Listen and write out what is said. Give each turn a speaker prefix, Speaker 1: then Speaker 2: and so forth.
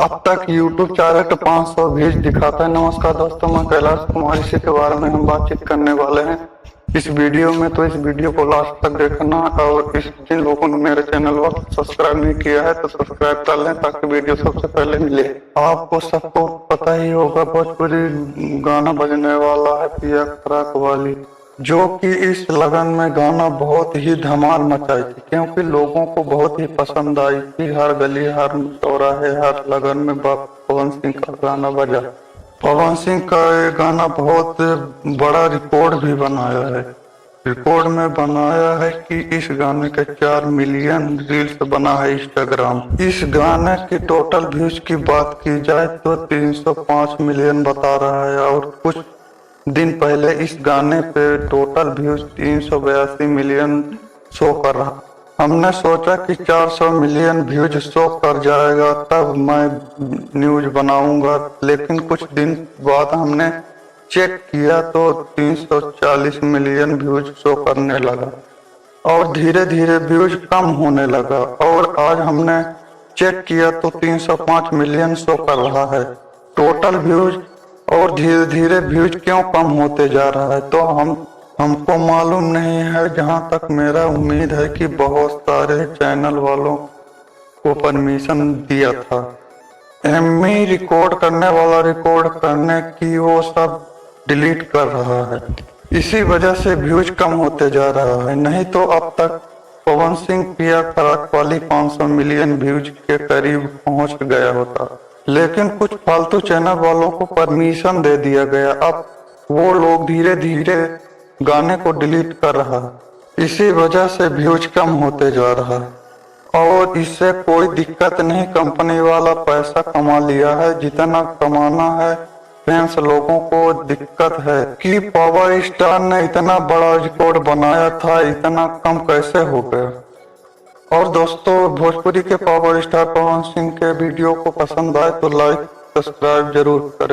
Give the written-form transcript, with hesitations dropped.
Speaker 1: अब तक YouTube channel 500 views दिखाता है। नमस्कार दोस्तों, मैं कैलाश कुमार। इसी के बारे में हम बातचीत करने वाले हैं इस वीडियो में। तो इस वीडियो को लास्ट तक देखना, और जिन लोगों ने मेरे चैनल को सब्सक्राइब नहीं किया है तो सब्सक्राइब कर लें ताकि वीडियो सबसे पहले मिले। आपको सबको पता ही होगा, भोजपुरी गाना बजने वाला है पिया खराक वाली, जो कि इस लगन में गाना बहुत ही धमाल मचाई थी, क्योंकि लोगों को बहुत ही पसंद आई थी। हर गली, हर चौराहे, हर लगन में पवन सिंह का गाना बजा। पवन सिंह का ये गाना बहुत बड़ा रिकॉर्ड भी बनाया है। रिकॉर्ड में बनाया है कि इस गाने के 4 मिलियन रील्स बना है इंस्टाग्राम। इस गाने की टोटल व्यूज की बात की जाए तो 305 मिलियन बता रहा है, और कुछ दिन पहले इस गाने पे टोटल व्यूज 382 मिलियन शो कर रहा। हमने सोचा कि 400 मिलियन व्यूज शो कर जाएगा तब मैं न्यूज बनाऊंगा, लेकिन कुछ दिन बाद हमने चेक किया तो 340 मिलियन व्यूज शो करने लगा, और धीरे धीरे व्यूज कम होने लगा, और आज हमने चेक किया तो 305 मिलियन शो कर रहा है टोटल व्यूज। और धीरे धीरे व्यूज क्यों कम होते जा रहा है तो हमको मालूम नहीं है। जहां तक मेरा उम्मीद है कि बहुत सारे चैनल वालों को परमिशन दिया था एमी रिकॉर्ड करने वाला, रिकॉर्ड करने की, वो सब डिलीट कर रहा है। इसी वजह से व्यूज कम होते जा रहा है। नहीं तो अब तक पवन सिंह पिया खराक वाली 500 मिलियन व्यूज के करीब पहुंच गया होता, लेकिन कुछ फालतू चैनल वालों को परमिशन दे दिया गया। अब वो लोग धीरे धीरे गाने को डिलीट कर रहा है। इसी वजह से व्यूज कम होते जा रहा है, और इससे कोई दिक्कत नहीं। कंपनी वाला पैसा कमा लिया है जितना कमाना है। फैंस लोगों को दिक्कत है कि पावर स्टार ने इतना बड़ा रिकॉर्ड बनाया था, इतना कम कैसे हो गया। और दोस्तों, भोजपुरी के पावर स्टार पवन सिंह के वीडियो को पसंद आए तो लाइक सब्सक्राइब जरूर करें।